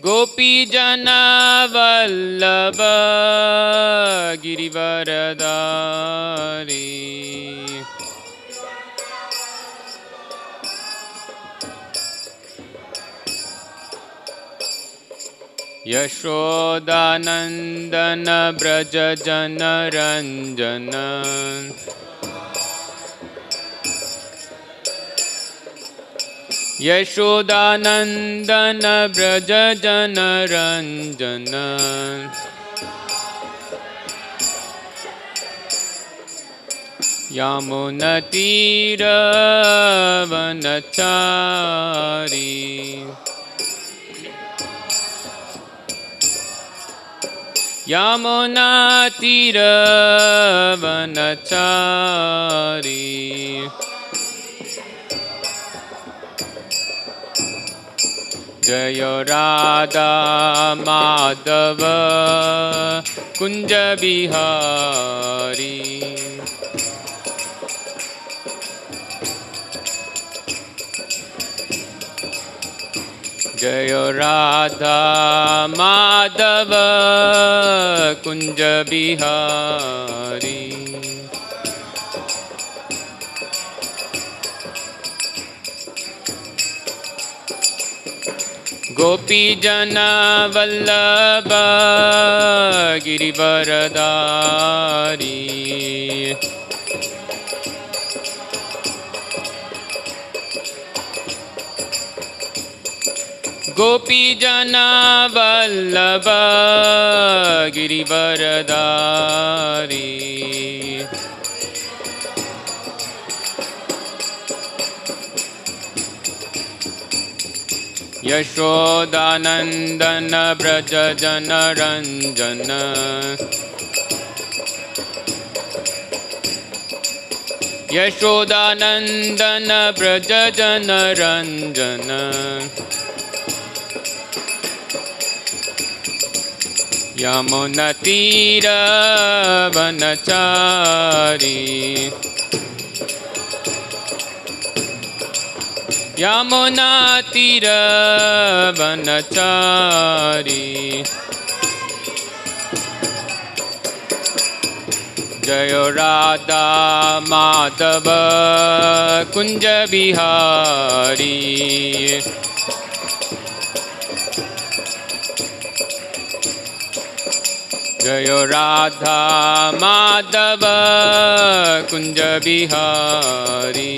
गोपीजन वल्लभ गिरिवरदारी यशोदानंदन ब्रज जन रंजन यशोदानंदन ब्रज जन रंजन यमुनतीरवनचारी यमुनातीरवनचारी जय राधा माधव कुंज बिहारी जय राधा माधव कुंज बिहारी गोपीजन वल्लभ गिरिवरदारी गोपीजन वल्लभ गिरिवरदारी यशोदानंदन ब्रज जन रंजन यशोदानंदन ब्रज जन रंजन यमुनतीरवनचारी यमुनातीरवनचारी जय राधा माधव कुंज बिहारी जय राधा माधव कुंज बिहारी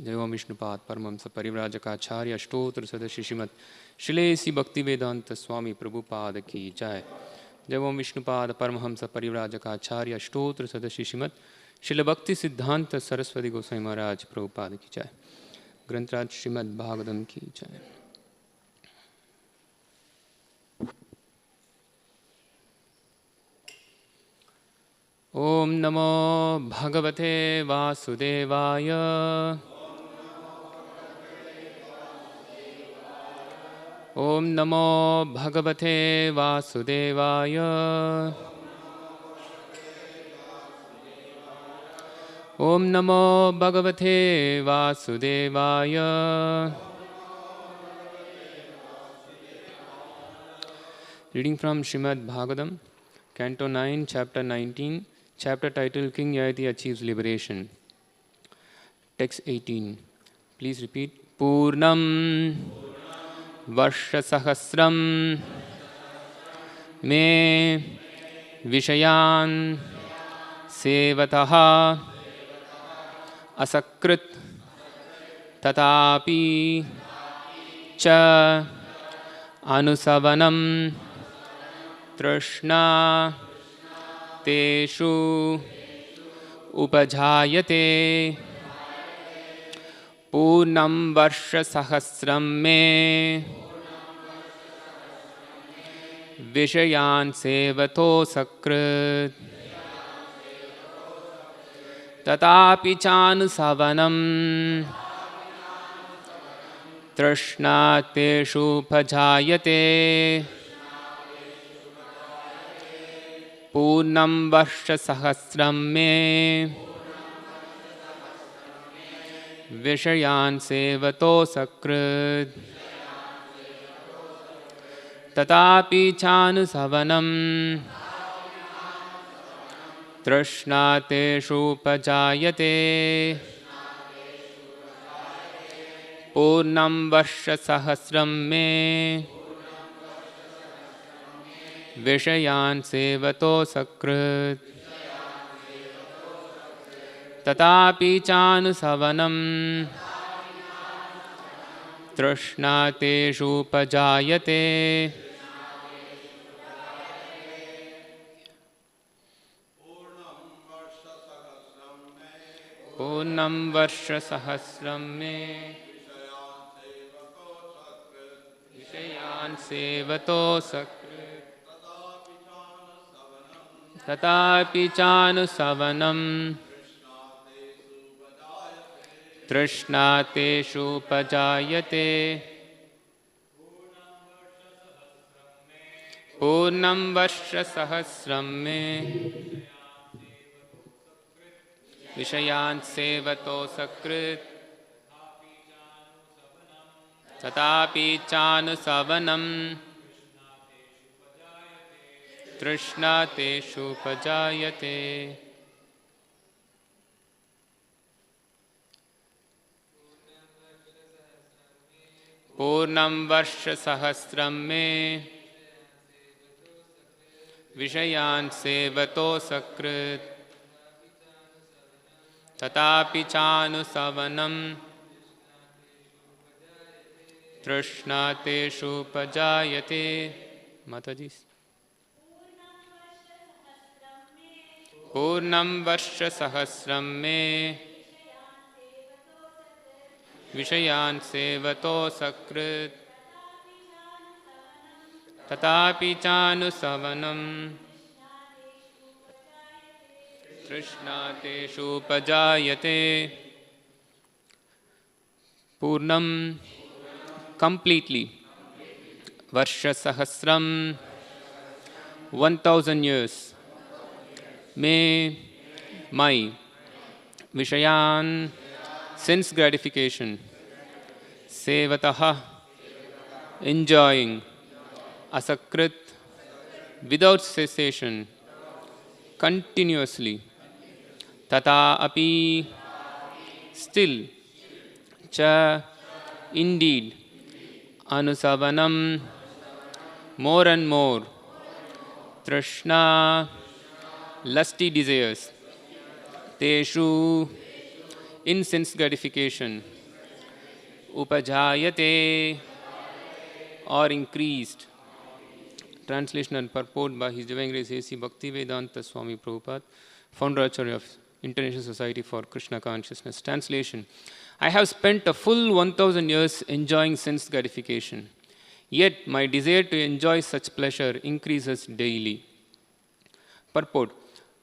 जय ओम विष्णुपाद परमहंस परिव्राजकाचार्य अष्टोत्तर सदस्य श्रीमद श्रीलेसी भक्ति वेदांत स्वामी प्रभुपाद की जय। जय ओम विष्णुपाद परमहंस परिव्राजकाचार्य अष्टोत्तर सदस्य श्रीमद श्रील भक्ति सिद्धांत सरस्वती गोसाई महाराज प्रभुपाद की जय। ग्रंथराज श्रीमद् भागवतम की जय। ओम नमो भगवते वासुदेवाय ओम नमो भगवते वासुदेवाय ओम नमो भगवते वासुदेवाय reading from Shrimad Bhagavatam canto 9 chapter 19 chapter title King Yayati achieves liberation. Text 18. Please repeat. Purnam Varshasahasram Me Vishayan Sevataha Asakrit Tatapi Cha Anusavanam Trishna तेषु उपजायते पूर्णं वर्षसहस्रं मे विषयान् सेवतो सकृत् तथापि चानुसवनं तृष्णा तेषु उपजायते। पूर्णं वर्षसहस्रं मे विषयान् सेवतो सकृत् तथापि चानुसवनं तृष्णा तेषूपजायते पूर्णं वर्षसहस्रं मे विषयान् सेवतो सकृत् तथापि चानुसवनं तृष्णा तेषूपजायते पूर्णं वर्षसहस्रं मे विषयान् सेवतो सकृत् तथापि चानुसवनं तृष्णा तेषूपजायते पूर्णं वर्षसहस्रं मे विषयान् सेवतो सकृत् तथापि चानुसवनं तृष्णा तेषूपजायते पूर्णं वर्षसहस्रं मे विषयान् सेवतो सकृत् तथापि चानुसवनं तृष्णा तेषूपजायते माताजी पूर्णं वर्षसहस्रं मे विषयान् सेवतो सकृत् तथापि चानुसवनं तृष्णा तेषूपजायते पूर्णं completely varshasahasram 1000 years may my vishayan sense gratification sevatah enjoying asakrit without cessation continuously tata api still cha indeed anusavanam more and more trishna lusty desires teshu in sense gratification upajayate or increased. Translation and purport by His Divine Grace A.C. Bhaktivedanta Swami Prabhupada, founder Acharya of International Society for Krishna Consciousness. Translation: I have spent a full 1000 years enjoying sense gratification, yet my desire to enjoy such pleasure increases daily. Purport: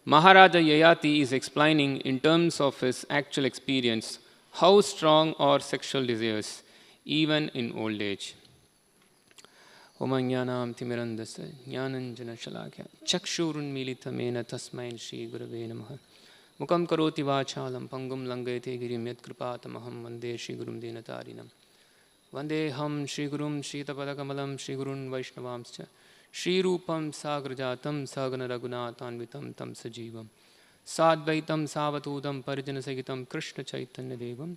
Maharaja Yayati is explaining in terms of his actual experience how strong are sexual desires even in old age. Om Jnanam Timirandasya Jnananjana Shalakya Chakshurunmilitamena Tasmain Shri Gurave Namaha Mukam Karoti Vachalam Pangum Langayate Girim Yat Kripatamaham Vande Shri Gurum Dinatarinam Vande Ham Shri Gurum Shri Tapadakamalam Shri Gurun Vaishnavamscha Shri Rupam Sagrajatam Sagana Raghunatanvitam Tam Sajivam Sadvaitam Savatudam Parijana Sagitam Krishna Chaitanya Devam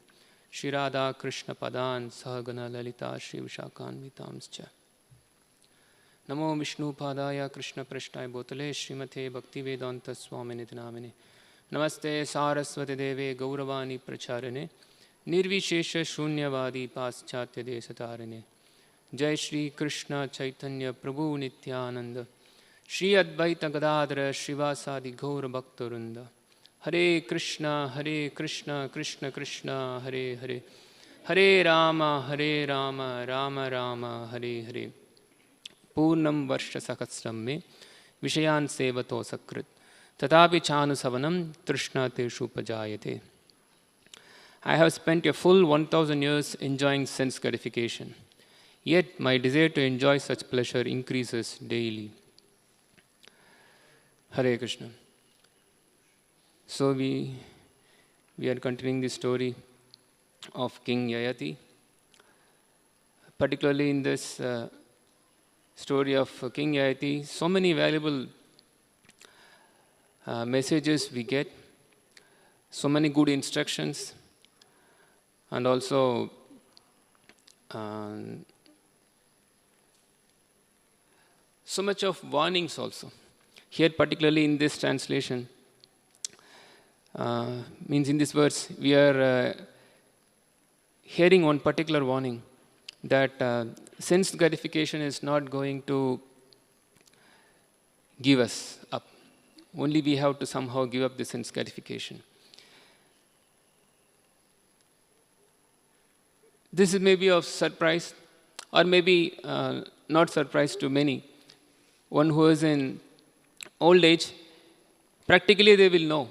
Shri Radha Krishna Padan Sagana Lalita Shri Vishakanvitamscha Namo Vishnu Padaya Krishna Prashnaya Bhotale Srimate Bhaktivedanta Swami Nithinamine Namaste Saraswati Deve Gauravani Pracharane Nirvishesha Shunyavadi Paschatya Desatarane Jai Shri Krishna Chaitanya Prabhu Nityananda Shri Advaita Gadadhara Srivasadi Gaura Bhaktarunda Hare Krishna Krishna Krishna Hare Hare Hare Rama Rama Rama Hare Hare Purnam Varsha Sahasram me Vishayan Sevato Sakrit Tatapi Chanusavanam Trishna Teshu Pajayate. I have spent a full 1000 years enjoying sense gratification, yet my desire to enjoy such pleasure increases daily. Hare Krishna. So we are continuing the story of King Yayati. Particularly in this story of King Yayati, so many valuable messages we get, so many good instructions, and also so much of warnings also. Here, particularly in this translation, means in this verse, we are hearing one particular warning that sense gratification is not going to give us up. Only we have to somehow give up the sense gratification. This is maybe of surprise, or maybe not surprise to many. One who is in old age, practically they will know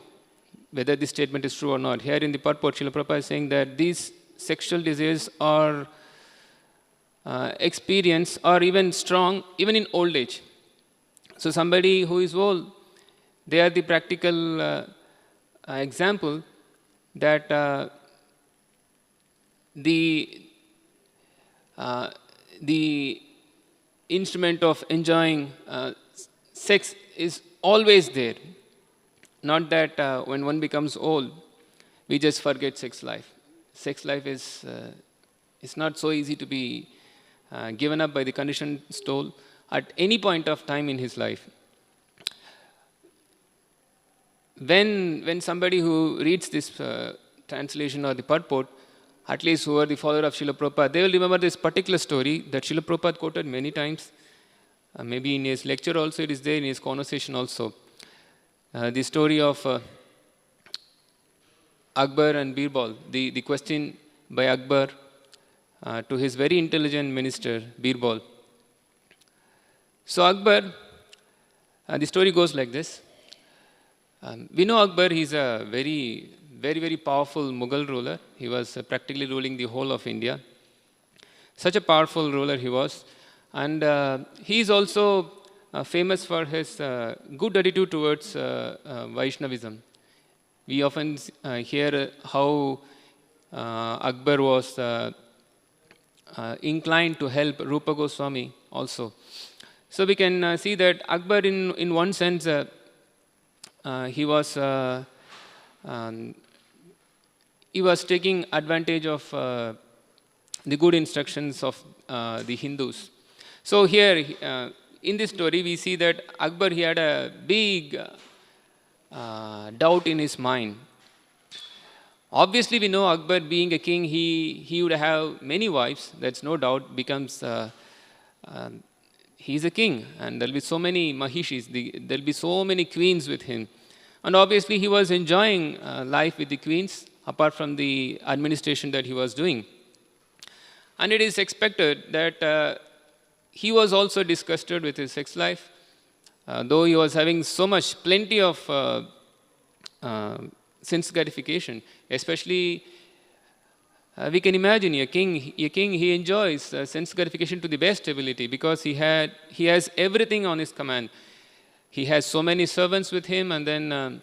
whether this statement is true or not. Here in the purport, Srila Prabhupada is saying that these sexual desires are experienced or even strong, even in old age. So somebody who is old, they are the practical example that the instrument of enjoying sex is always there. Not that when one becomes old, we just forget sex life. Sex life is not so easy to be given up by the conditioned soul at any point of time in his life. When somebody who reads this translation or the purport, at least who are the follower of Srila Prabhupada, they will remember this particular story that Srila Prabhupada quoted many times. Maybe in his lecture also, it is there in his conversation also. The story of Akbar and Birbal, the question by Akbar to his very intelligent minister, Birbal. So Akbar, the story goes like this. We know Akbar, he's a very, very powerful Mughal ruler. He was practically ruling the whole of India. Such a powerful ruler he was. And he is also famous for his good attitude towards Vaishnavism. We often hear how Akbar was inclined to help Rupa Goswami also. So we can see that Akbar in one sense, he was taking advantage of the good instructions of the Hindus. So here, in this story, we see that Akbar, he had a big doubt in his mind. Obviously, we know Akbar being a king, he would have many wives. That's no doubt. Becomes he's a king, and there'll be so many mahishis. There'll be so many queens with him, and obviously he was enjoying life with the queens, apart from the administration that he was doing. And it is expected that he was also disgusted with his sex life, though he was having plenty of sense gratification. Especially, we can imagine a king, he enjoys sense gratification to the best ability because he has everything on his command. He has so many servants with him, and then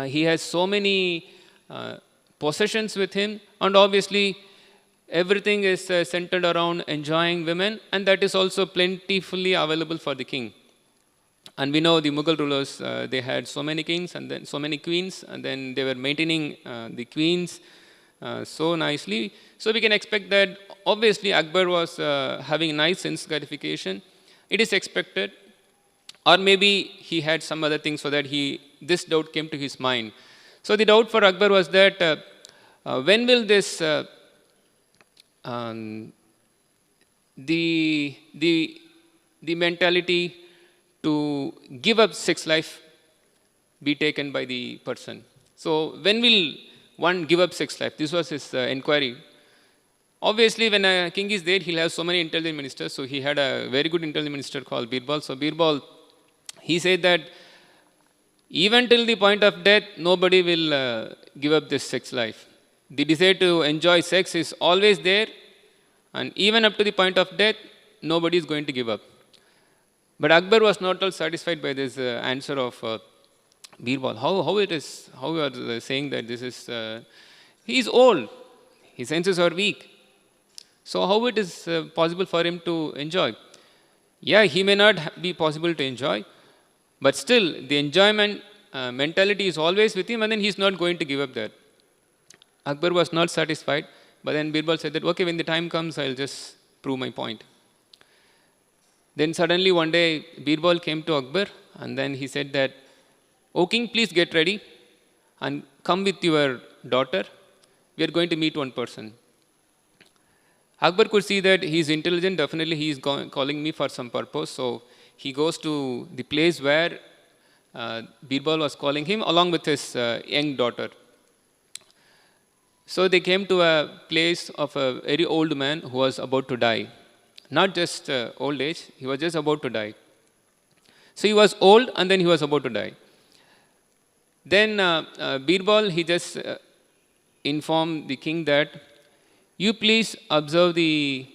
he has so many possessions with him, and obviously everything is centered around enjoying women, and that is also plentifully available for the king. And we know the Mughal rulers, they had so many kings and then so many queens, and then they were maintaining the queens so nicely. So we can expect that obviously Akbar was having nice sense gratification. It is expected, or maybe he had some other thing so that this doubt came to his mind. So the doubt for Akbar was that when will this the mentality to give up sex life be taken by the person. So when will one give up sex life? This was his inquiry. Obviously, when a king is there, he'll have so many intelligent ministers. So he had a very good intelligent minister called Birbal. So Birbal, he said that even till the point of death, nobody will give up this sex life. The desire to enjoy sex is always there, and even up to the point of death, nobody is going to give up. But Akbar was not at all satisfied by this answer of Birbal. How you are saying that this is, he is old, his senses are weak. So how it is possible for him to enjoy? Yeah, he may not be possible to enjoy, but still the enjoyment mentality is always with him, and then he is not going to give up that. Akbar was not satisfied, but then Birbal said that, okay, when the time comes, I'll just prove my point. Then suddenly one day, Birbal came to Akbar, and then he said that, "O king, please get ready and come with your daughter. We are going to meet one person." Akbar could see that he is intelligent, definitely he is calling me for some purpose. So he goes to the place where Birbal was calling him along with his young daughter. So they came to a place of a very old man who was about to die. Not just old age, he was just about to die. So he was old and then he was about to die. Then Birbal, he just informed the king that, you please observe the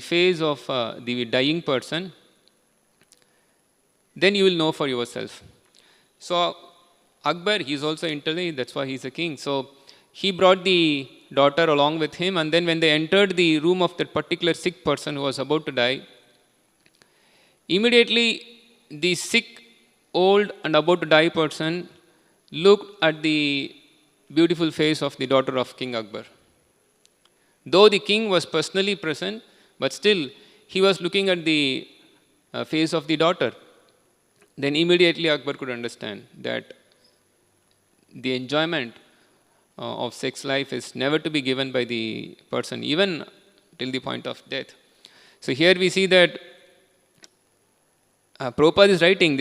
face of the dying person, then you will know for yourself. So Akbar, he is also intelligent, that's why he is a king. So he brought the daughter along with him, and then when they entered the room of that particular sick person who was about to die, immediately the sick, old and about to die person looked at the beautiful face of the daughter of King Akbar. Though the king was personally present, but still he was looking at the face of the daughter. Then immediately Akbar could understand that the enjoyment of sex life is never to be given by the person, even till the point of death. So here we see that Prabhupada is writing,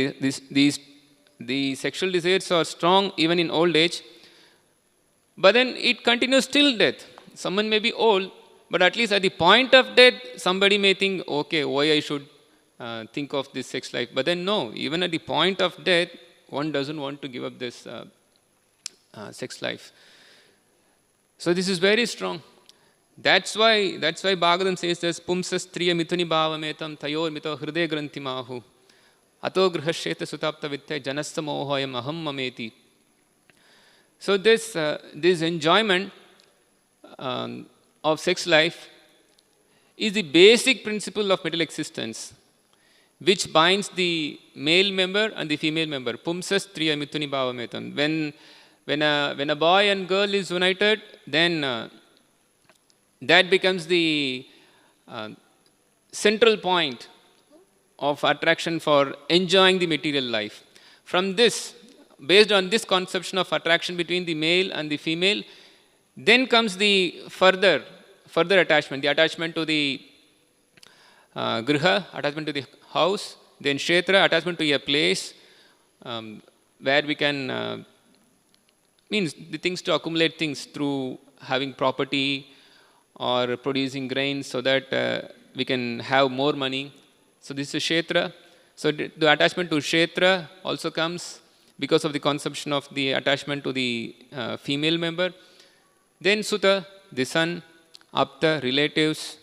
the sexual desires are strong even in old age, but then it continues till death. Someone may be old, but at least at the point of death, somebody may think, okay, why I should think of this sex life. But then no, even at the point of death, one doesn't want to give up this sex life. So this is very strong. That's why Bhagavatam says this, Pumsas triya mithuni bhavametam tayor mito hriday granthi mahu ato grihasheta sutapta vitte janasta mohoyam aham mameti. So this enjoyment of sex life is the basic principle of material existence, which binds the male member and the female member. Pumsas triya mithuni bhavametam. When a boy and girl is united, then that becomes the central point of attraction for enjoying the material life. From this, based on this conception of attraction between the male and the female, then comes the further attachment, the attachment to the griha, attachment to the house, then kshetra, attachment to a place where we can, means the things to accumulate things through having property or producing grains so that we can have more money. So this is kshetra. So the attachment to kshetra also comes because of the conception of the attachment to the female member. Then Suta, the son, Apta, relatives,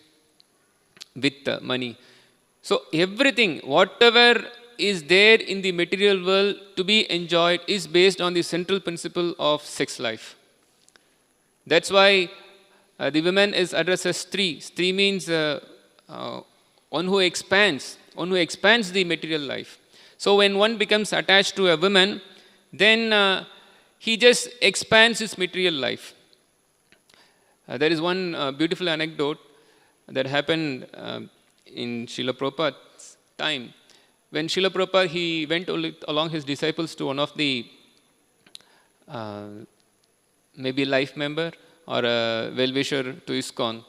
with money. So everything, whatever is there in the material world to be enjoyed is based on the central principle of sex life. That's why the woman is addressed as Stri. Stri means one who expands the material life. So when one becomes attached to a woman, then he just expands his material life. There is one beautiful anecdote that happened in Srila Prabhupada's time. When Srila Prabhupada, he went along his disciples to one of the maybe life member or a well-wisher to ISKCON.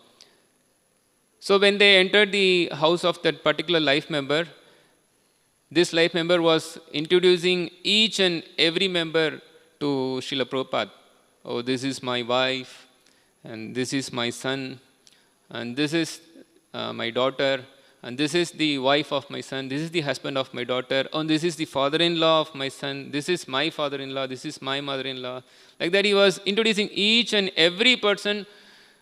So when they entered the house of that particular life member, this life member was introducing each and every member to Srila Prabhupada. Oh, this is my wife, and this is my son, and this is my daughter, and this is the wife of my son, this is the husband of my daughter, and this is the father-in-law of my son, this is my father-in-law, this is my mother-in-law. Like that he was introducing each and every person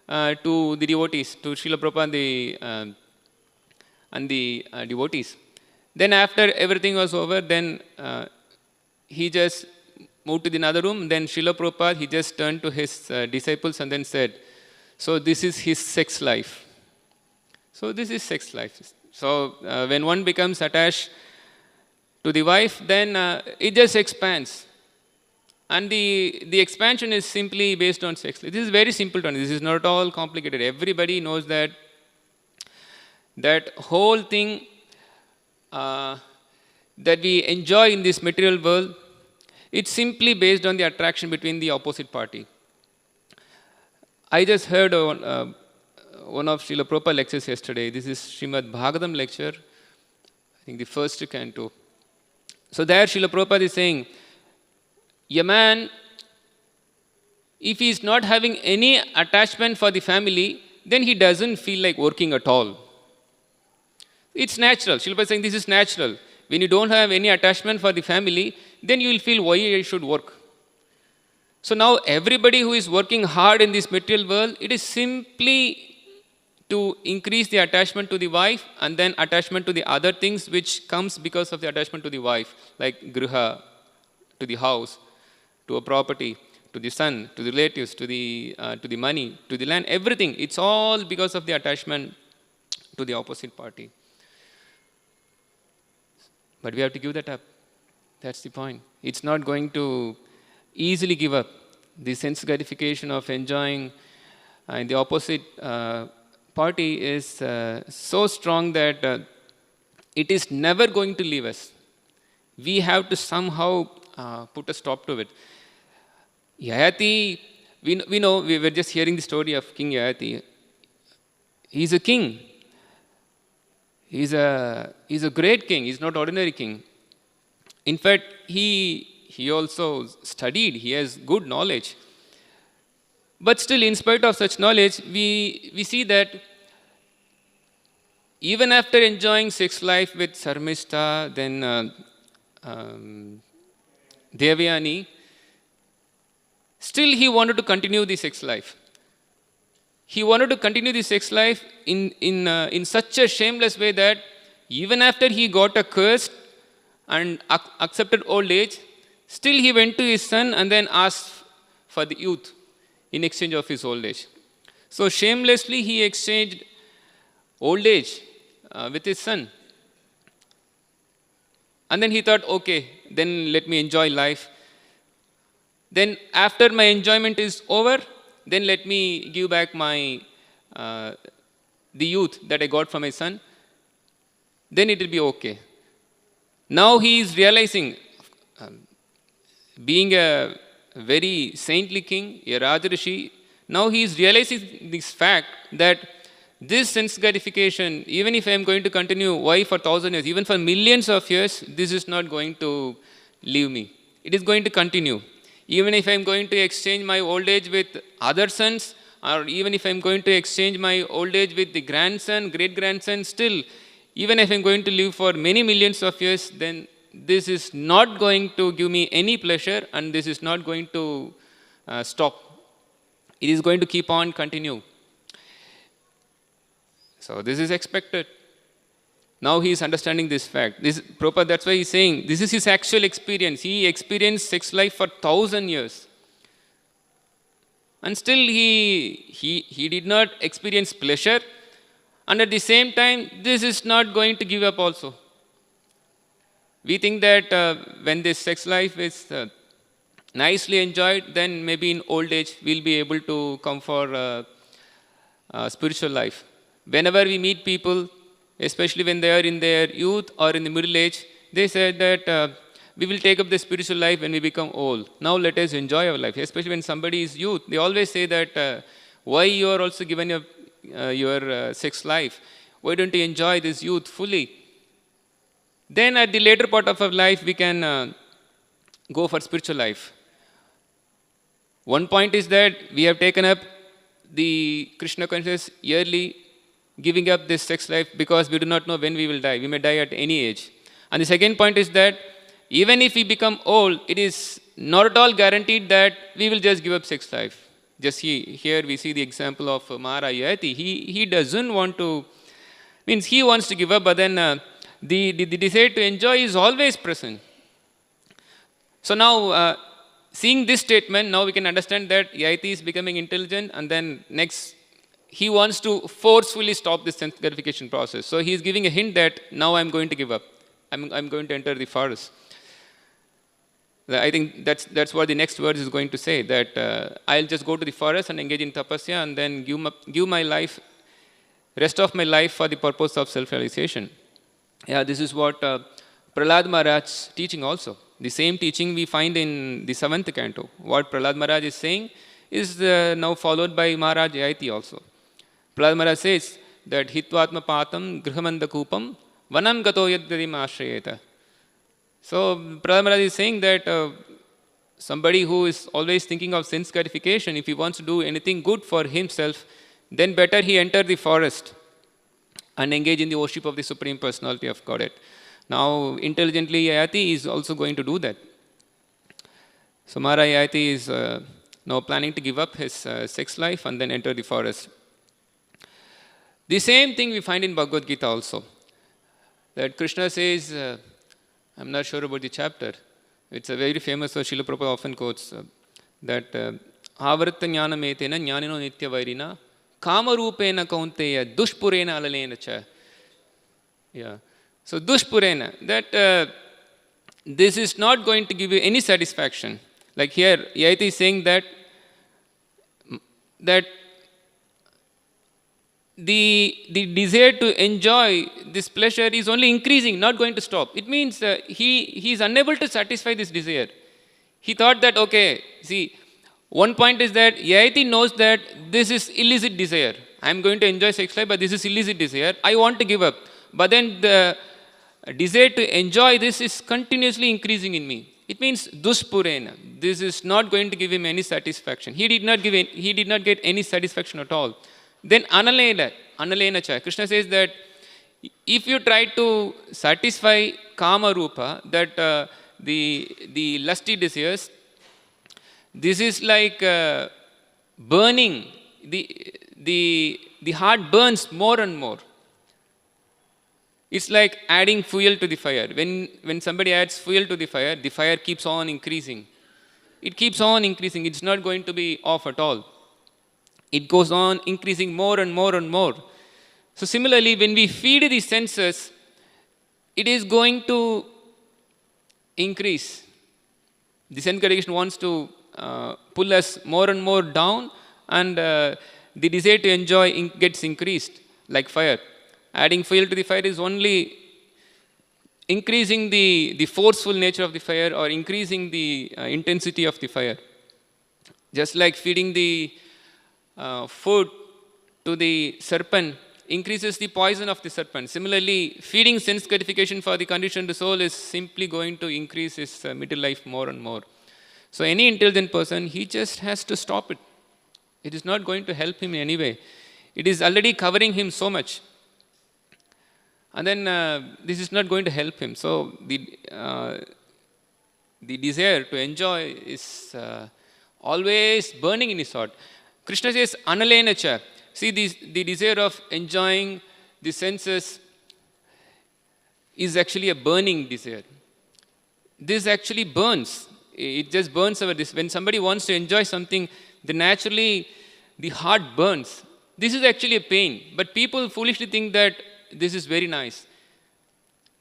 to the devotees, to Srila Prabhupada and the devotees. Then after everything was over, then he just moved to the another room. Then Srila Prabhupada, he just turned to his disciples and then said, so this is his sex life. So this is sex life. So when one becomes attached to the wife, then it just expands. And the expansion is simply based on sex life. This is very simple to understand. This is not at all complicated. Everybody knows that whole thing that we enjoy in this material world, it's simply based on the attraction between the opposite party. I just heard one of Srila Prabhupada lectures yesterday. This is Srimad Bhagavatam lecture, I think the first canto. So there Srila Prabhupada is saying, a man, if he is not having any attachment for the family, then he doesn't feel like working at all. It's natural. Srila Prabhupada is saying this is natural. When you don't have any attachment for the family, then you will feel why I should work. So now everybody who is working hard in this material world, it is simply to increase the attachment to the wife and then attachment to the other things which comes because of the attachment to the wife, like griha, to the house, to a property, to the son, to the relatives, to the money, to the land, everything. It's all because of the attachment to the opposite party. But we have to give that up. That's the point. It's not going to easily give up. The sense gratification of enjoying in the opposite party is so strong that it is never going to leave us. We have to somehow put a stop to it. Yayati, we know, we were just hearing the story of King Yayati. He's a king. He's a great king. He's not ordinary king. In fact, he also studied. He has good knowledge. But still, in spite of such knowledge, we see that even after enjoying sex life with Sarmishta, then Devayani, still he wanted to continue the sex life. He wanted to continue the sex life in such a shameless way that even after he got a curse and accepted old age, still he went to his son and then asked for the youth in exchange of his old age. So shamelessly he exchanged old age with his son. And then he thought, okay, then let me enjoy life. Then after my enjoyment is over, then let me give back my the youth that I got from my son. Then it will be okay. Now he is realizing, being a very saintly king, a Rajarishi, now he is realizing this fact that this sense gratification, even if I am going to continue, why for 1,000 years, even for millions of years, this is not going to leave me. It is going to continue. Even if I am going to exchange my old age with other sons, or even if I am going to exchange my old age with the grandson, great-grandson, still, even if I am going to live for many millions of years, then this is not going to give me any pleasure and this is not going to stop. It is going to keep on continue. So this is expected. Now he is understanding this fact. Prabhupada, that's why he is saying, this is his actual experience. He experienced sex life for 1,000 years. And still he did not experience pleasure. And at the same time, this is not going to give up also. We think that when this sex life is nicely enjoyed, then maybe in old age we'll be able to come for spiritual life. Whenever we meet people, especially when they are in their youth or in the middle age, they said that we will take up the spiritual life when we become old. Now let us enjoy our life. Especially when somebody is youth, they always say that why you are also given your sex life? Why don't you enjoy this youth fully? Then at the later part of our life, we can go for spiritual life. One point is that we have taken up the Krishna consciousness yearly, giving up this sex life because we do not know when we will die. We may die at any age. And the second point is that even if we become old, it is not at all guaranteed that we will just give up sex life. Just here we see the example of Mahara Yayati. He doesn't want to, means he wants to give up, but then the desire to enjoy is always present. So now, seeing this statement, now we can understand that Yati is becoming intelligent, and then next, he wants to forcefully stop this sense gratification process. So he is giving a hint that now I'm going to give up. I'm going to enter the forest. I think that's what the next verse is going to say, that I'll just go to the forest and engage in tapasya and then give my life, rest of my life for the purpose of self-realization. Yeah, this is what Prahlad Maharaj's teaching also. The same teaching we find in the 7th canto. What Prahlad Maharaj is saying is now followed by Maharaj Yati also. Prahlad Maharaj says that hitvatma patam grihamanda kupam vanam gato yadgadim ashrayeta. So Prahlad Maharaj is saying that somebody who is always thinking of sense gratification, if he wants to do anything good for himself, then better he enter the forest and engage in the worship of the Supreme Personality of Godhead. Now, intelligently, Yati is also going to do that. So Maharaj Yati is now planning to give up his sex life and then enter the forest. The same thing we find in Bhagavad Gita also. That Krishna says, I'm not sure about the chapter. It's a very famous verse, Srila Prabhupada often quotes, that Avritta jnanam etena jnanino nitya vairina kamarupena kaunteya dushpurena alalena cha. Yeah. So dushpurena, that this is not going to give you any satisfaction. Like here, Yati is saying that the desire to enjoy this pleasure is only increasing, not going to stop. It means he is unable to satisfy this desire. He thought that, okay, see, one point is that Yati knows that this is illicit desire. I am going to enjoy sex life, but this is illicit desire. I want to give up. But then the desire to enjoy this is continuously increasing in me. It means dushpurena. This is not going to give him any satisfaction. He did not get any satisfaction at all. Then analena cha. Krishna says that if you try to satisfy kama rupa, that the lusty desires, this is like burning. The heart burns more and more. It's like adding fuel to the fire. When somebody adds fuel to the fire keeps on increasing. It keeps on increasing. It's not going to be off at all. It goes on increasing more and more and more. So similarly, when we feed the senses, it is going to increase. The sense gratification wants to pull us more and more down, and the desire to enjoy gets increased like fire. Adding fuel to the fire is only increasing the forceful nature of the fire or increasing the intensity of the fire. Just like feeding the food to the serpent increases the poison of the serpent. Similarly, feeding sense gratification for the conditioned soul is simply going to increase his middle life more and more. So any intelligent person, he just has to stop it. It is not going to help him in any way. It is already covering him so much. And then this is not going to help him. So the desire to enjoy is always burning in his heart. Krishna says, analena cha. See, the desire of enjoying the senses is actually a burning desire. This actually burns. It just burns over this. When somebody wants to enjoy something, then naturally the heart burns. This is actually a pain. But people foolishly think that this is very nice.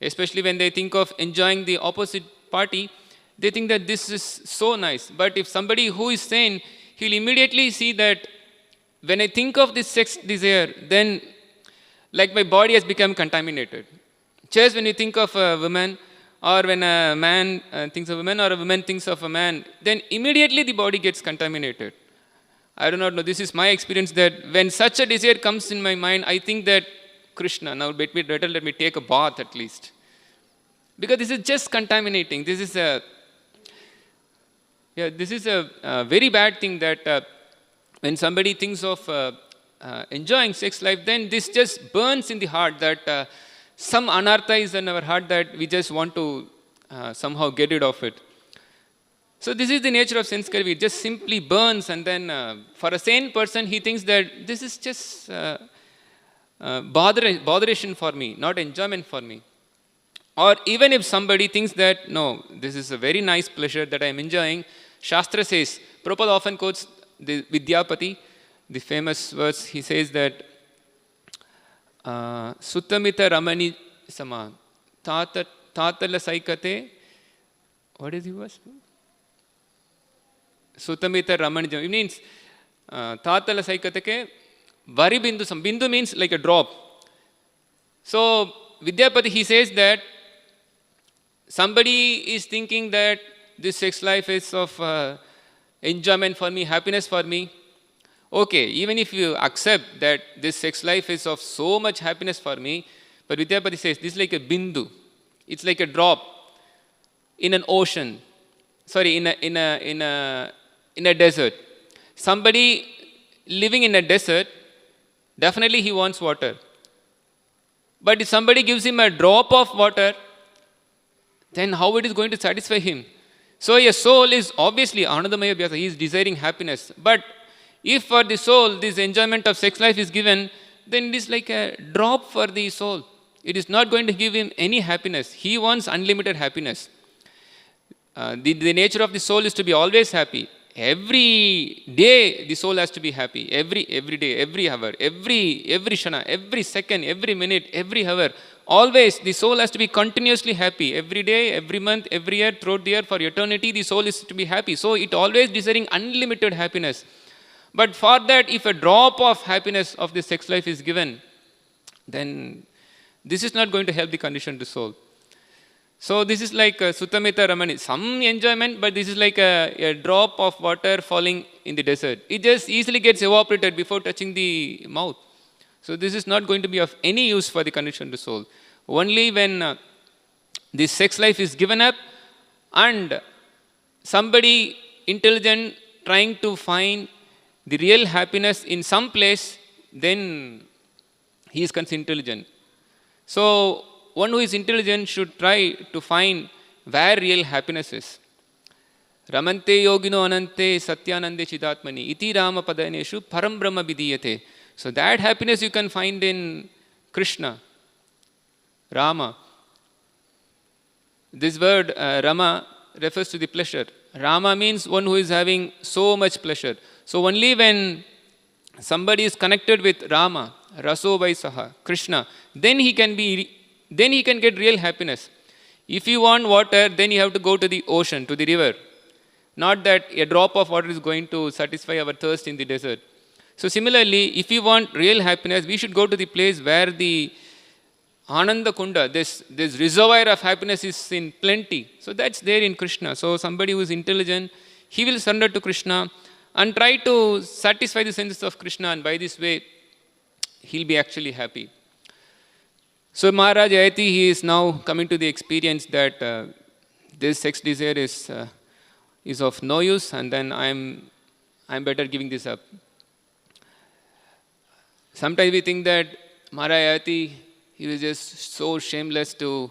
Especially when they think of enjoying the opposite party, they think that this is so nice. But if somebody who is sane, he'll immediately see that when I think of this sex desire, then like my body has become contaminated. Just when you think of a woman, or when a man thinks of a woman, or a woman thinks of a man, then immediately the body gets contaminated. I do not know, this is my experience, that when such a desire comes in my mind, I think that Krishna, now better let me take a bath at least. Because this is just contaminating. This is a very bad thing, that when somebody thinks of enjoying sex life, then this just burns in the heart, that some anartha is in our heart that we just want to somehow get rid of it. So this is the nature of sense gratification. It just simply burns, and then for a sane person, he thinks that this is just botheration for me, not enjoyment for me. Or even if somebody thinks that, no, this is a very nice pleasure that I am enjoying, Shastra says, Prabhupada often quotes the Vidyapati, the famous verse, he says that, Suttamita Ramani Sama, Tatala Saikate, what is the verse? Suttamita Ramani, it means, Tatala Saikatake, Vari Bindu Sam. Bindu means like a drop. So, Vidyapati, he says that somebody is thinking that this sex life is of enjoyment for me, happiness for me. Okay, even if you accept that this sex life is of so much happiness for me, but Vidyapati says this is like a bindu. It's like a drop in an ocean. Sorry, in a desert. Somebody living in a desert, definitely he wants water. But if somebody gives him a drop of water, then how it is going to satisfy him? So a soul is obviously Anandamaya Vyasa, he is desiring happiness. But if for the soul this enjoyment of sex life is given, then it is like a drop for the soul. It is not going to give him any happiness. He wants unlimited happiness. The nature of the soul is to be always happy. Every day the soul has to be happy. Every day, every hour, every shana, every second, every minute, every hour. Always the soul has to be continuously happy. Every day, every month, every year, throughout the year, for eternity, the soul is to be happy. So it always desiring unlimited happiness. But for that, if a drop of happiness of this sex life is given, then this is not going to help the conditioned soul. So this is like Suttamita Ramani, some enjoyment, but this is like a drop of water falling in the desert. It just easily gets evaporated before touching the mouth. So this is not going to be of any use for the conditioned soul. Only when this sex life is given up and somebody intelligent trying to find the real happiness in some place, then he is considered intelligent. So one who is intelligent should try to find where real happiness is. Ramante yogino anante satyanande chidatmani iti rama padaneshu param brahma vidiyate. So that happiness you can find in Krishna, Rama. This word Rama refers to the pleasure. Rama means one who is having so much pleasure. So only when somebody is connected with Rama, Raso Vaisaha, Krishna, then he can get real happiness. If you want water, then you have to go to the ocean, to the river. Not that a drop of water is going to satisfy our thirst in the desert. So similarly, if you want real happiness, we should go to the place where the Ananda Kunda, this reservoir of happiness is in plenty. So that's there in Krishna. So somebody who is intelligent, he will surrender to Krishna and try to satisfy the senses of Krishna, and by this way, he'll be actually happy. So Maharaj Ayati, he is now coming to the experience that this sex desire is of no use, and then I'm better giving this up. Sometimes we think that Maharaj Ayati, he was just so shameless to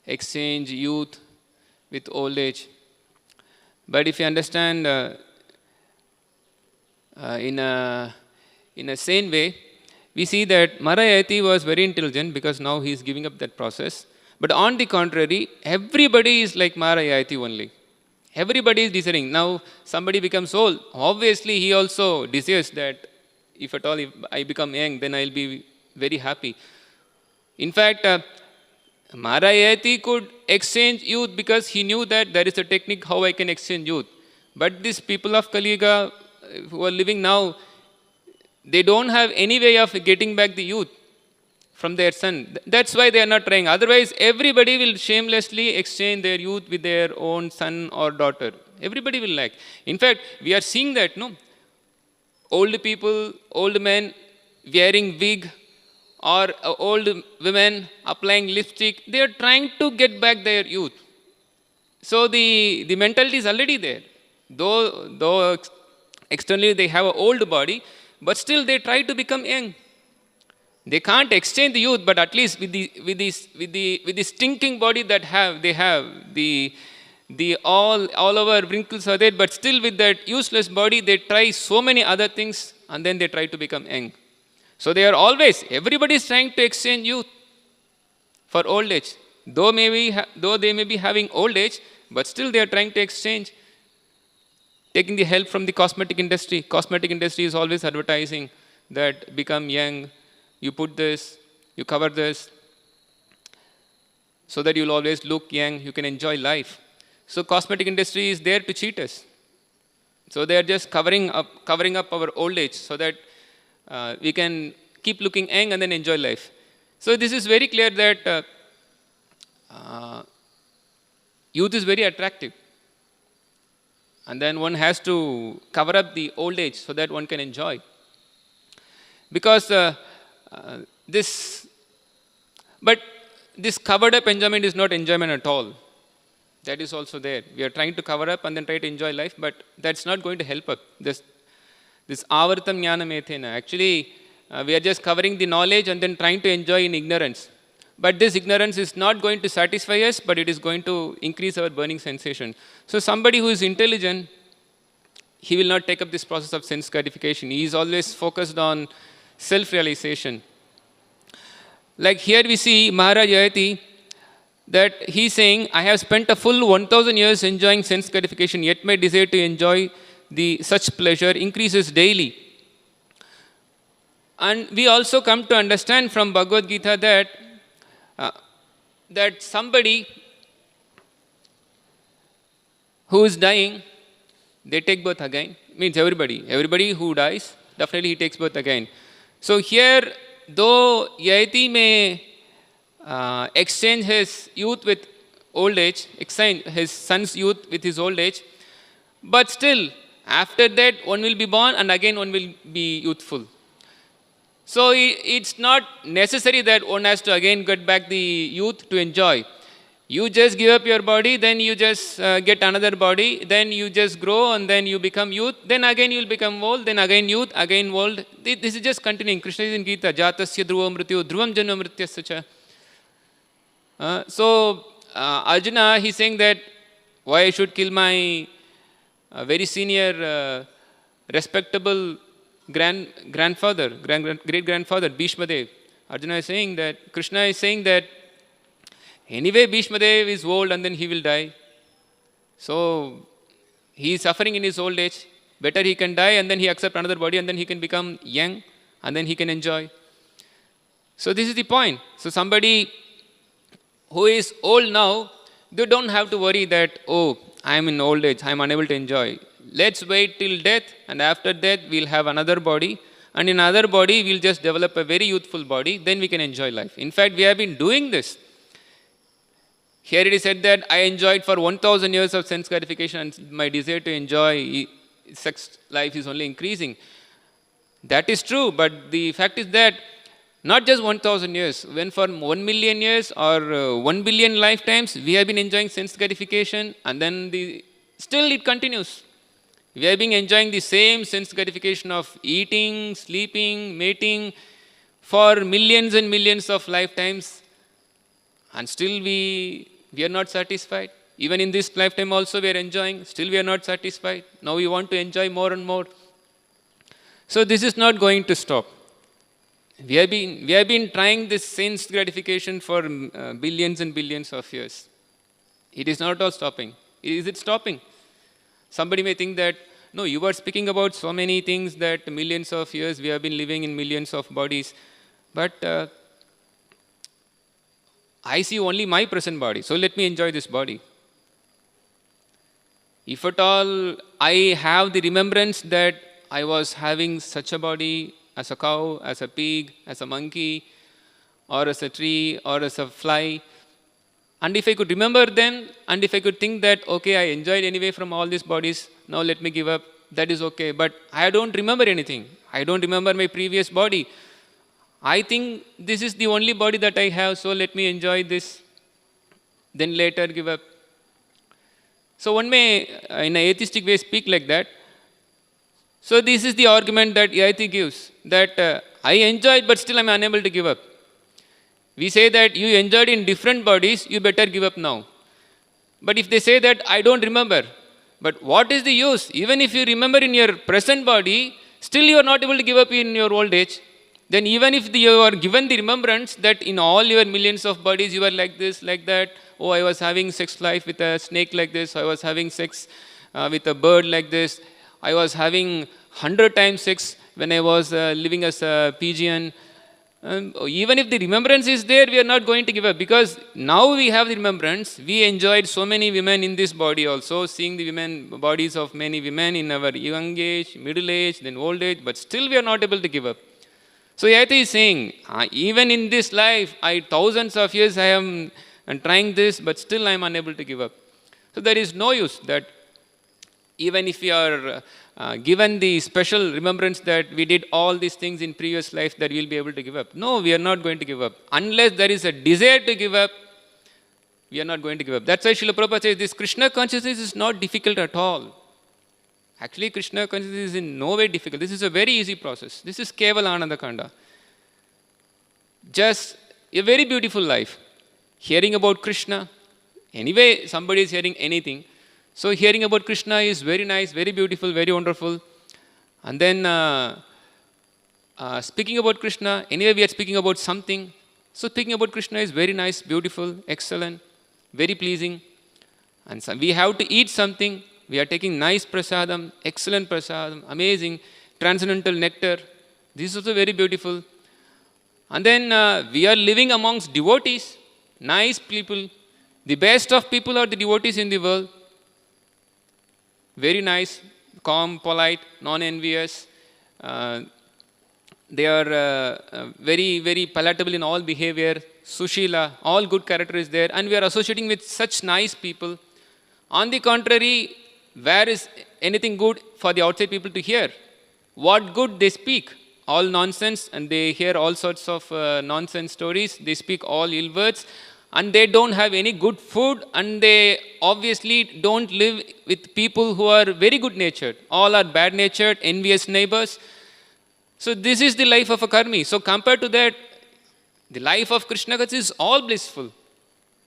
exchange youth with old age. But if you understand in a sane way, we see that Maharaj Ayati was very intelligent because now he is giving up that process. But on the contrary, everybody is like Maharaj Ayati only. Everybody is desiring. Now somebody becomes old. Obviously, he also desires that if at all if I become young, then I'll be very happy. In fact, Maharaj Ayati could exchange youth because he knew that there is a technique how I can exchange youth. But these people of Kali Yuga who are living now, they don't have any way of getting back the youth from their son. That's why they are not trying. Otherwise, everybody will shamelessly exchange their youth with their own son or daughter. Everybody will like. In fact, we are seeing that, no? Old people, old men wearing wig, or old women applying lipstick, they are trying to get back their youth. So the mentality is already there. Though externally they have an old body, but still they try to become young. They can't exchange the youth, but at least with the stinking body that they have the all over wrinkles are there, but still with that useless body, they try so many other things, and then they try to become young. So they are always, everybody is trying to exchange youth for old age. Though they may be having old age, but still they are trying to exchange, taking the help from the cosmetic industry. Cosmetic industry is always advertising that become young, you put this, you cover this, so that you'll always look young, you can enjoy life. So cosmetic industry is there to cheat us. So they are just covering up our old age so that we can keep looking young and then enjoy life. So this is very clear that youth is very attractive. And then one has to cover up the old age so that one can enjoy. Because this covered up enjoyment is not enjoyment at all. That is also there. We are trying to cover up and then try to enjoy life, but that's not going to help us. This avartam jnanam ethena. Actually, we are just covering the knowledge and then trying to enjoy in ignorance. But this ignorance is not going to satisfy us, but it is going to increase our burning sensation. So somebody who is intelligent, he will not take up this process of sense gratification. He is always focused on self-realization. Like here we see Maharaj Yayati, that he is saying, I have spent a full 1000 years enjoying sense gratification, yet my desire to enjoy such pleasure increases daily. And we also come to understand from Bhagavad Gita that somebody who is dying, they take birth again. Means everybody who dies, definitely he takes birth again. So here, though Yayati may exchange his youth with old age, exchange his son's youth with his old age, but still, after that, one will be born and again one will be youthful. So it's not necessary that one has to again get back the youth to enjoy. You just give up your body, then you just get another body, then you just grow and then you become youth, then again you will become old, then again youth, again old. This is just continuing. Krishna is in Gita, Jatasya dhruvam mrityu, dhruvam janma mrityasya cha. So Arjuna, he's saying that why I should kill my very senior, respectable great-grandfather, Bhishma Dev. Arjuna is saying that, Krishna is saying that anyway Bhishma Dev is old and then he will die. So he is suffering in his old age. Better he can die and then he accept another body and then he can become young and then he can enjoy. So this is the point. So somebody who is old now, they don't have to worry that, oh, I am in old age, I am unable to enjoy. Let's wait till death, and after death we'll have another body, and in another body we'll just develop a very youthful body, then we can enjoy life. In fact, we have been doing this. Here it is said that I enjoyed for 1000 years of sense gratification and my desire to enjoy sex life is only increasing. That is true, but the fact is that not just 1000 years, when for 1 million years or 1 billion lifetimes, we have been enjoying sense gratification and then still it continues. We have been enjoying the same sense gratification of eating, sleeping, mating for millions and millions of lifetimes, and still we are not satisfied. Even in this lifetime also we are enjoying, still we are not satisfied. Now we want to enjoy more and more. So this is not going to stop. We have been trying this sense gratification for billions and billions of years. It is not all stopping. Is it stopping? Somebody may think that, no, you are speaking about so many things that millions of years we have been living in millions of bodies. But I see only my present body, so let me enjoy this body. If at all I have the remembrance that I was having such a body as a cow, as a pig, as a monkey, or as a tree, or as a fly, and if I could remember them, and if I could think that, okay, I enjoyed anyway from all these bodies, now let me give up, that is okay. But I don't remember anything. I don't remember my previous body. I think this is the only body that I have, so let me enjoy this, then later give up. So one may, in an atheistic way, speak like that. So this is the argument that Yayati gives, that I enjoyed, but still I am unable to give up. We say that you enjoyed in different bodies, you better give up now. But if they say that I don't remember, but what is the use? Even if you remember in your present body, still you are not able to give up in your old age. then even if you are given the remembrance that in all your millions of bodies you are like this, like that, oh, I was having sex life with a snake like this, I was having sex with a bird like this, I was having 100 times sex when I was living as a pigeon. Even if the remembrance is there, we are not going to give up, because now we have the remembrance. We enjoyed so many women in this body also, seeing the bodies of many women in our young age, middle age, then old age, but still we are not able to give up. So Yati is saying, even in this life, thousands of years I am trying this, but still I am unable to give up. So there is no use that even if we are given the special remembrance that we did all these things in previous life, that we will be able to give up. No, we are not going to give up. Unless there is a desire to give up, we are not going to give up. That's why Srila Prabhupada says this Krishna consciousness is not difficult at all. Actually, Krishna consciousness is in no way difficult. This is a very easy process. This is Keval Ananda Kanda. Just a very beautiful life. Hearing about Krishna. Anyway, somebody is hearing anything. So hearing about Krishna is very nice, very beautiful, very wonderful. And then speaking about Krishna, anyway we are speaking about something. So speaking about Krishna is very nice, beautiful, excellent, very pleasing. And so we have to eat something. We are taking nice prasadam, excellent prasadam, amazing, transcendental nectar. This is also very beautiful. And then we are living amongst devotees, nice people. The best of people are the devotees in the world. Very nice, calm, polite, non-envious. They are very, very palatable in all behavior. Sushila, all good character is there. And we are associating with such nice people. On the contrary, where is anything good for the outside people to hear? What good they speak? All nonsense, and they hear all sorts of nonsense stories. They speak all ill words. And they don't have any good food, and they obviously don't live with people who are very good natured. All are bad natured, envious neighbors. So this is the life of a karmi. So compared to that, the life of Krishna consciousness is all blissful.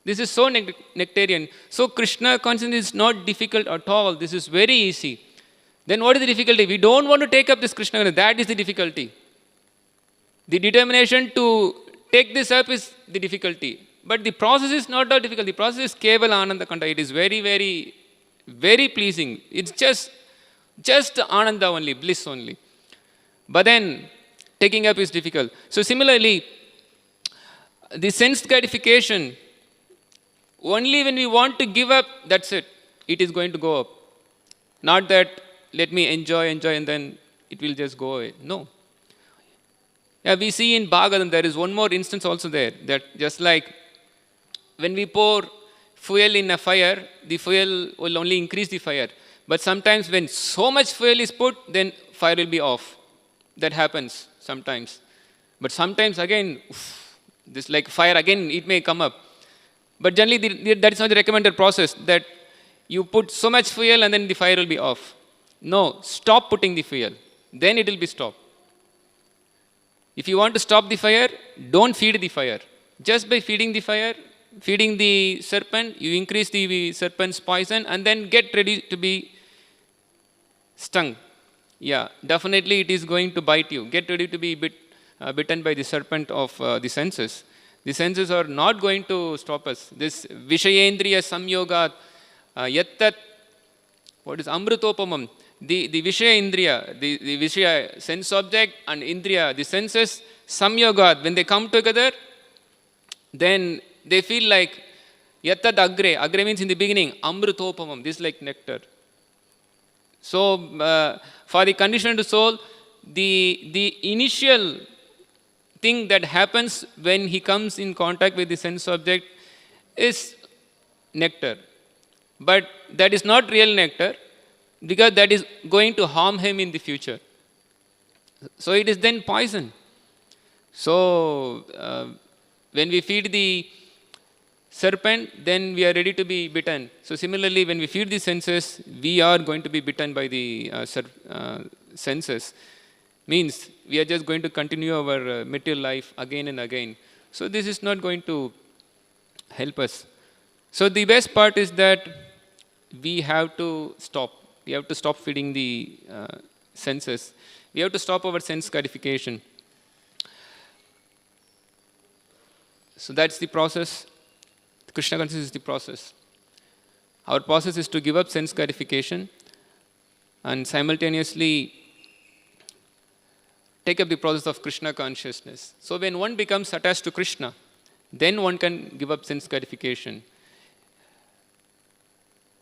This is so nectarian. So Krishna consciousness is not difficult at all. This is very easy. Then what is the difficulty? We don't want to take up this Krishna consciousness. That is the difficulty. The determination to take this up is the difficulty. But the process is not that difficult. The process is Keval Ananda Kanda. It is very, very, very pleasing. It's just Ananda only, bliss only. But then, taking up is difficult. So similarly, the sense gratification, only when we want to give up, that's it. It is going to go up. Not that, let me enjoy, and then it will just go away. No. Yeah, we see in Bhagavatam, there is one more instance also there, that just like when we pour fuel in a fire, the fuel will only increase the fire. But sometimes when so much fuel is put, then fire will be off. That happens sometimes. But sometimes again, this like fire again, it may come up. But generally, that is not the recommended process, that you put so much fuel and then the fire will be off. No, stop putting the fuel. Then it will be stopped. If you want to stop the fire, don't feed the fire. Just by feeding the fire, feeding the serpent, you increase the serpent's poison and then get ready to be stung. Yeah, definitely it is going to bite you. Get ready to be bitten by the serpent of the senses. The senses are not going to stop us. This Vishayendriya Samyogat, Yattat, what is Amrutopamam? The Vishaya Indriya, the Vishaya sense object and Indriya, the senses, Samyogat, when they come together, then they feel like Yattad Agre. Agre means in the beginning, Amrutopamam, this is like nectar. So, for the conditioned soul, the initial thing that happens when he comes in contact with the sense object is nectar. But that is not real nectar, because that is going to harm him in the future. So it is then poison. So when we feed the serpent, then we are ready to be bitten. So similarly, when we feed the senses, we are going to be bitten by the senses. Means we are just going to continue our material life again and again. So this is not going to help us. So the best part is that we have to stop. We have to stop feeding the senses. We have to stop our sense gratification. So that's the process. Krishna consciousness is the process. Our process is to give up sense gratification and simultaneously take up the process of Krishna consciousness. So when one becomes attached to Krishna, then one can give up sense gratification.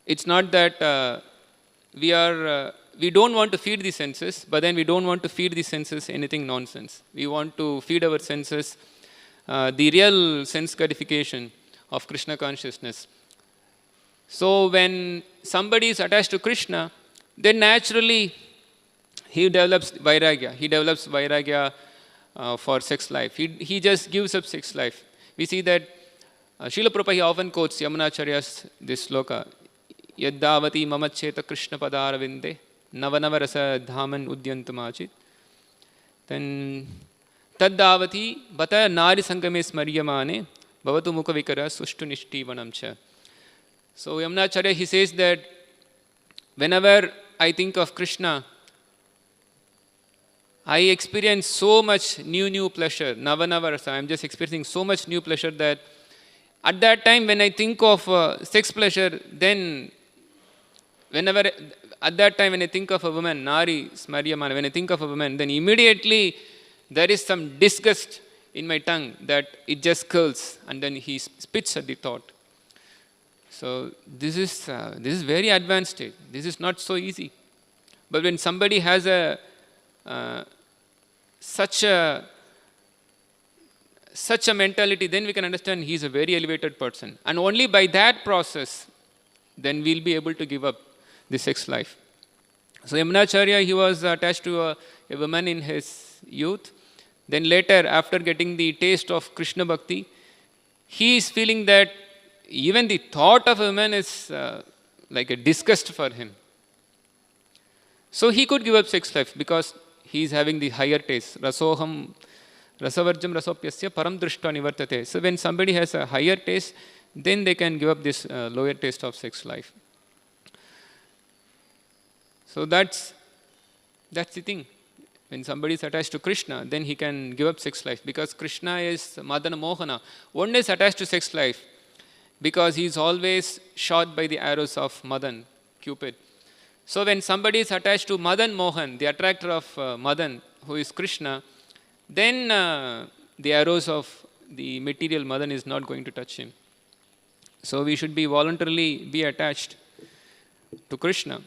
It's not that we don't want to feed the senses, but then we don't want to feed the senses anything nonsense. We want to feed our senses the real sense gratification of Krishna consciousness. So when somebody is attached to Krishna, then naturally he develops vairagya. He develops vairagya for sex life. He just gives up sex life. We see that Srila Prabhupada often quotes Yamunacharya's this sloka, Yaddavati mamacheta Krishna padaravinde navanava rasa dhaman udyantamachit. Then Taddavati bata nari sangame smaryamane bhavatu mukha vikara sushtu nishti vanamcha. So Yamunacharya, he says that whenever I think of Krishna, I experience so much new pleasure. Navanava rasa. I'm just experiencing so much new pleasure that at that time when I think of sex pleasure, then at that time when I think of a woman, Nari Smaryamana, when I think of a woman, then immediately there is some disgust in my tongue that it just curls, and then he spits at the thought. So this is very advanced state. This is not so easy. But when somebody has such a mentality, then we can understand he is a very elevated person. And only by that process, then we'll be able to give up the sex life. So Yamunacharya, he was attached to a woman in his youth. Then later, after getting the taste of Krishna Bhakti, he is feeling that even the thought of a woman is like a disgust for him. So he could give up sex life because he is having the higher taste. Rasoham rasavarjam rasopyasya param drishta nivartate. So when somebody has a higher taste, then they can give up this lower taste of sex life. So that's the thing. When somebody is attached to Krishna, then he can give up sex life because Krishna is Madana Mohana. One is attached to sex life because he is always shot by the arrows of Madan, Cupid. So when somebody is attached to Madan Mohan, the attractor of Madan, who is Krishna, then the arrows of the material Madan is not going to touch him. So we should be voluntarily be attached to Krishna.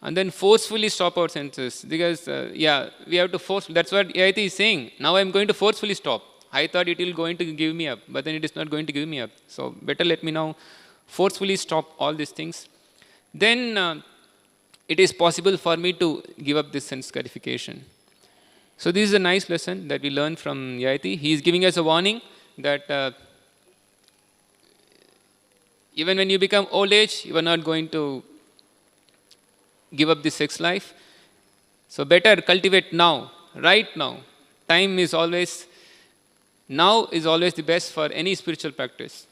And then forcefully stop our senses. Because, we have to force. That's what Yayati is saying. Now I'm going to forcefully stop. I thought it will going to give me up, but then it is not going to give me up. So better let me now forcefully stop all these things. Then it is possible for me to give up this sense gratification. So this is a nice lesson that we learn from Yayati. He is giving us a warning that even when you become old age, you are not going to give up this sex life. So better cultivate now, right now. Time is always, now is always the best for any spiritual practice.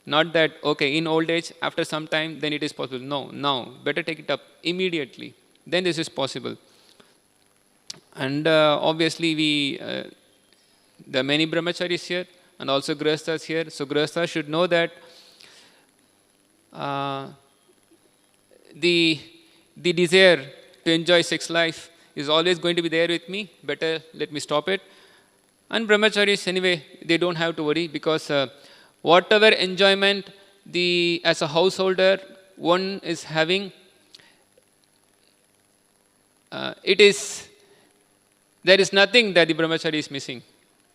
Not that, okay, in old age, after some time, then it is possible. No, now. Better take it up immediately. Then this is possible. And obviously, there are many brahmacharis here and also grihasthas here. So grihasthas should know that the desire to enjoy sex life is always going to be there with me. Better let me stop it. And brahmacharis, anyway, they don't have to worry because whatever enjoyment as a householder one is having, there is nothing that the brahmachari is missing.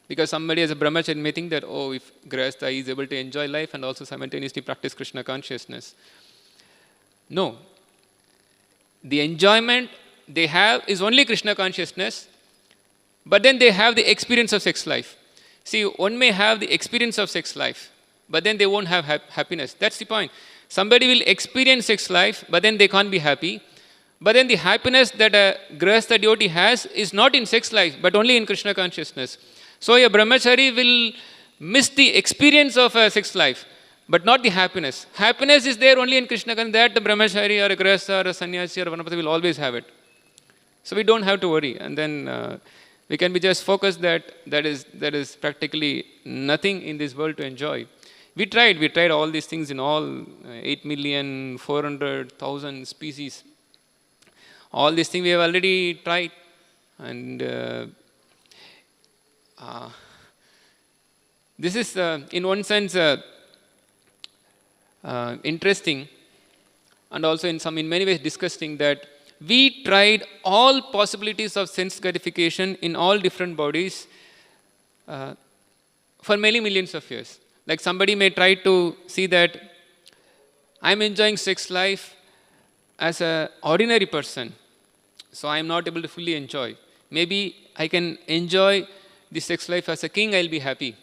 Because somebody as a brahmachari may think that, oh, if grihastha is able to enjoy life and also simultaneously practice Krishna consciousness. No. The enjoyment they have is only Krishna consciousness, but then they have the experience of sex life. See, one may have the experience of sex life, but then they won't have happiness. That's the point. Somebody will experience sex life, but then they can't be happy. But then the happiness that a grihastha devotee has is not in sex life, but only in Krishna consciousness. So a brahmachari will miss the experience of a sex life, but not the happiness. Happiness is there only in Krishna consciousness. That the brahmachari or a grihastha or a sannyasi or a vanapati will always have it. So we don't have to worry. And then We can be just focused that there is practically nothing in this world to enjoy. We tried all these things in all 8,400,000 species. All these things we have already tried, and this is, in one sense, interesting, and also in many ways disgusting, that we tried all possibilities of sense gratification in all different bodies for many millions of years. Like somebody may try to see that I'm enjoying sex life as an ordinary person, so I'm not able to fully enjoy. Maybe I can enjoy the sex life as a king, I'll be happy.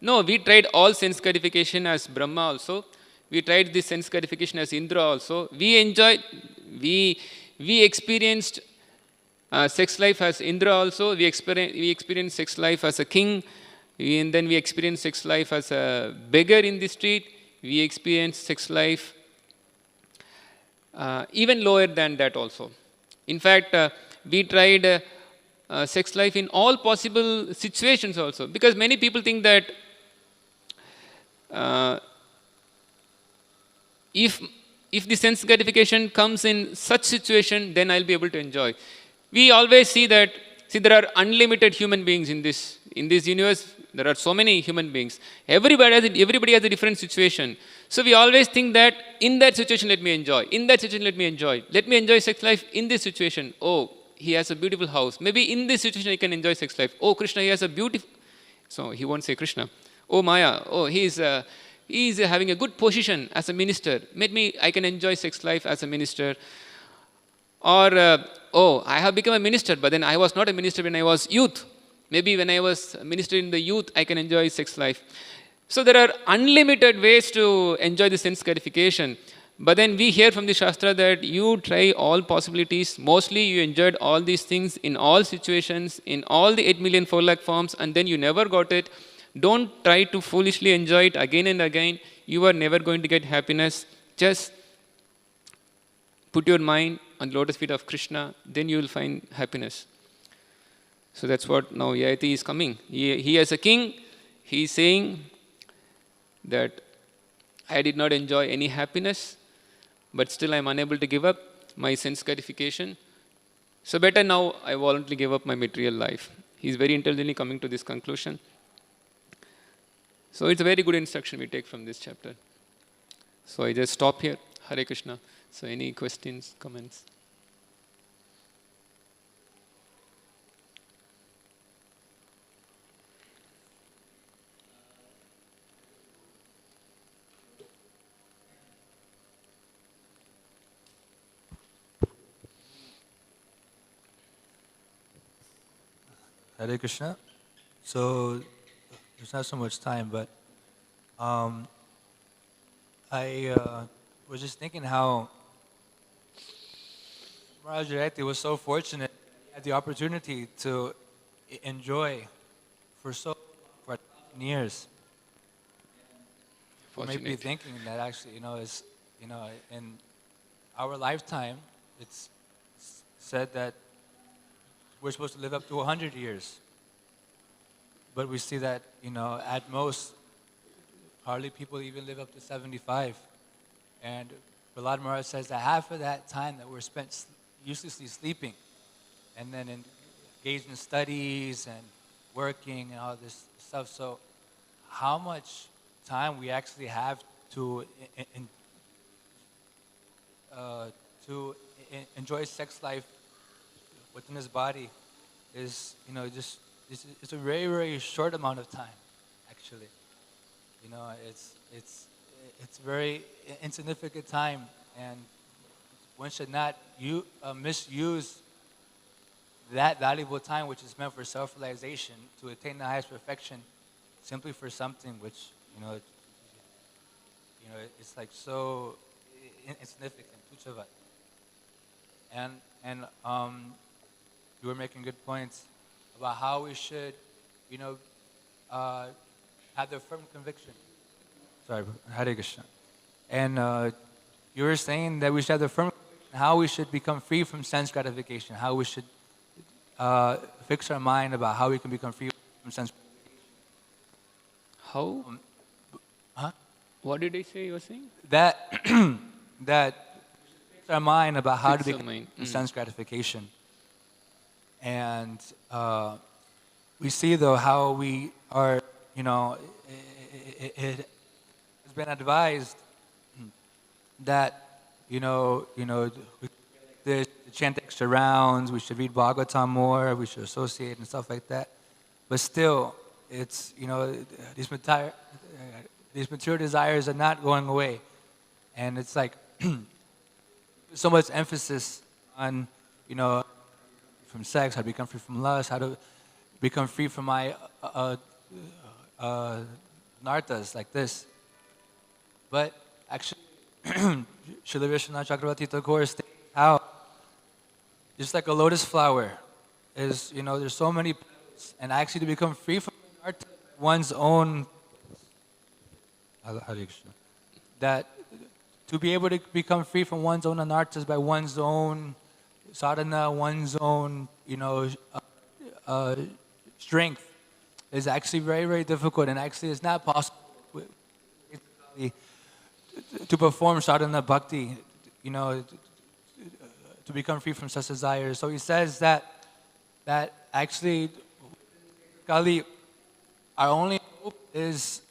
No, we tried all sense gratification as Brahma also. We tried this sense gratification as Indra also. We experienced sex life as Indra also. We experienced sex life as a king. And then we experienced sex life as a beggar in the street. We experienced sex life even lower than that also. In fact, we tried sex life in all possible situations also. Because many people think that if the sense gratification comes in such situation, then I'll be able to enjoy. We always see that, there are unlimited human beings in this universe. There are so many human beings. Everybody has a different situation. So we always think that in that situation, let me enjoy. In that situation, let me enjoy. Let me enjoy sex life in this situation. Oh, he has a beautiful house. Maybe in this situation, I can enjoy sex life. Oh, Krishna, he has a beautiful... So he won't say Krishna. Oh, Maya. Oh, he is having a good position as a minister. Maybe I can enjoy sex life as a minister. Or, oh, I have become a minister, but then I was not a minister when I was youth. Maybe when I was a minister in the youth, I can enjoy sex life. So there are unlimited ways to enjoy the sense gratification. But then we hear from the Shastra that you try all possibilities. Mostly you enjoyed all these things in all situations, in all the 8 million 4 lakh forms, and then you never got it. Don't try to foolishly enjoy it again and again. You are never going to get happiness. Just put your mind on the lotus feet of Krishna, then you will find happiness. So that's what now Yayati is coming. He as a king, he is saying that I did not enjoy any happiness, but still I am unable to give up my sense gratification. So better now I voluntarily give up my material life. He is very intelligently coming to this conclusion. So it's a very good instruction we take from this chapter. So I just stop here. Hare Krishna. So any questions, comments? Hare Krishna. So there's not so much time, but I was just thinking how Maharaj Jayati was so fortunate he had the opportunity to enjoy for 1,000 years. You may be thinking that actually, in our lifetime, it's said that we're supposed to live up to 100 years. But we see that, at most, hardly people even live up to 75. And Prahlad Maharaj says that half of that time that we're spent uselessly sleeping and then engaged in studies and working and all this stuff. So how much time we actually have to enjoy sex life within his body is, it's a very, very short amount of time, actually. It's very insignificant time, and one should not misuse that valuable time which is meant for self-realization to attain the highest perfection simply for something which, it's like so insignificant, tuchava. And you were making good points about how we should, have the firm conviction. Sorry, Hare Krishna. And you were saying that we should have the firm conviction how we should become free from sense gratification, how we should fix our mind about how we can become free from sense. How? Huh? What did I say you were saying? That that fix our mind about how Fix to our become mind. from sense gratification. And we see though how we are, it has been advised that we this to chant extra rounds, we should read Bhagavatam more, we should associate and stuff like that. But still, it's these material desires are not going away, and it's like so much emphasis on from sex, how to become free from lust, how to become free from my nartas like this. But actually, Srila Vishwanath Chakravarti Thakur states how just like a lotus flower is, there's so many petals, and actually to become free from nartas, one's own, Hare Krishna, that to be able to become free from one's own anarthas by one's own sadhana, one's own, strength is actually very, very difficult, and actually it's not possible to perform sadhana bhakti, to become free from such desires. So he says that actually, Kali, our only hope is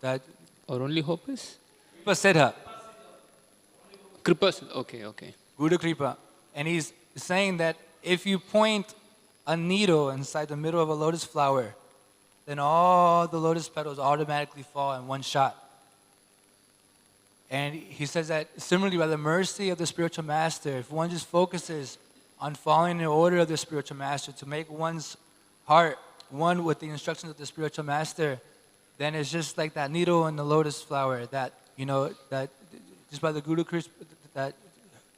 that Our only hope is? Kripa Siddha, Kripa. Okay. Guru Kripa. And he's saying that if you point a needle inside the middle of a lotus flower, then all the lotus petals automatically fall in one shot. And he says that similarly, by the mercy of the spiritual master, if one just focuses on following the order of the spiritual master to make one's heart one with the instructions of the spiritual master, then it's just like that needle in the lotus flower that, that just by the Guru, that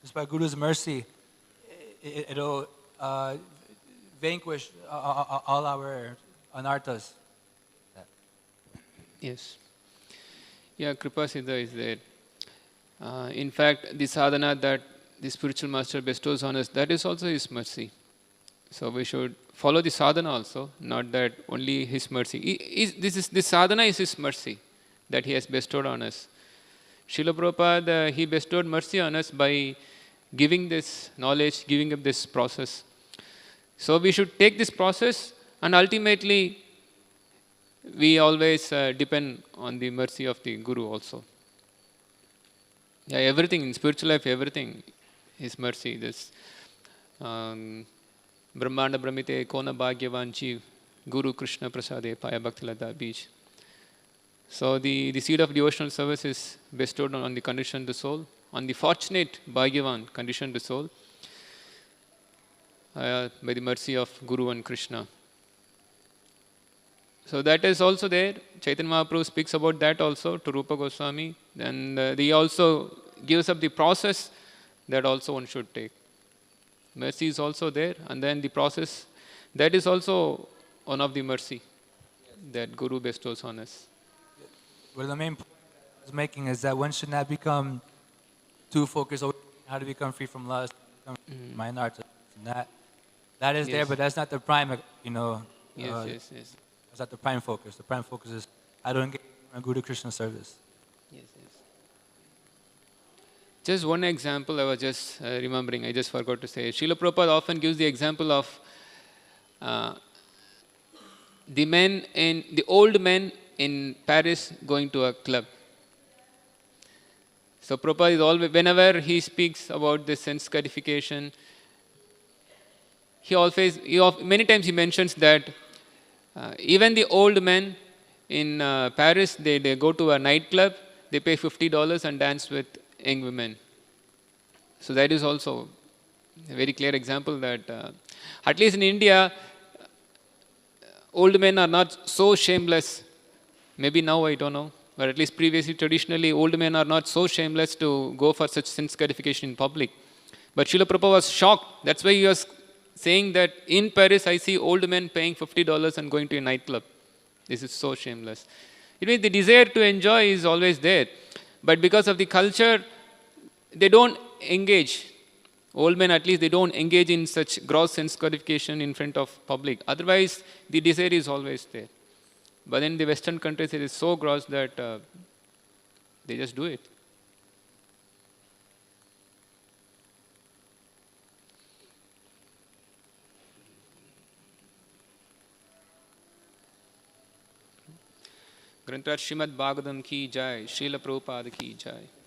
just by Guru's mercy, it'll vanquish all our anarthas. Yes. Yeah, Kripa Siddha is there. In fact, the sadhana that the spiritual master bestows on us, that is also his mercy. So we should follow the sadhana also, not that only his mercy. This sadhana is his mercy that he has bestowed on us. Srila Prabhupada, he bestowed mercy on us by giving this knowledge, giving up this process. So we should take this process, and ultimately we always depend on the mercy of the Guru also. Yeah, everything in spiritual life, everything is mercy. This Brahmanda Brahmite Kona Bhagyavan Jeev Guru Krishna Prasade Paya Bhaktilata Beach. So the seed of devotional service is bestowed on the conditioned soul, on the fortunate Bhagyavan conditioned soul, by the mercy of Guru and Krishna. So that is also there. Chaitanya Mahaprabhu speaks about that also to Rupa Goswami. And he also gives up the process that also one should take. Mercy is also there. And then the process, that is also one of the mercy that Guru bestows on us. Well, the main point I was making is that one should not become too focused on how to become free from lust, my anarthas. That is there, but that's not the prime, Yes. That's not the prime focus. The prime focus is how to engage in Guru Krishna service. Yes. Just one example I was just remembering, I just forgot to say. Srila Prabhupada often gives the example of the old men in Paris going to a club. So Prabhupada is always, whenever he speaks about this sense gratification, many times he mentions that even the old men in Paris, they go to a nightclub, they pay $50 and dance with young women. So that is also a very clear example that, at least in India, old men are not so shameless. Maybe now, I don't know. But at least previously, traditionally, old men are not so shameless to go for such sense gratification in public. But Srila Prabhupada was shocked. That's why he was saying that in Paris, I see old men paying $50 and going to a nightclub. This is so shameless. It means the desire to enjoy is always there. But because of the culture, they don't engage. Old men, at least, they don't engage in such gross sense gratification in front of public. Otherwise, the desire is always there. But in the Western countries, it is so gross that they just do it. ग्रंथराज Shrimad Bhagavatam की जय, श्रील प्रभुपाद की जय.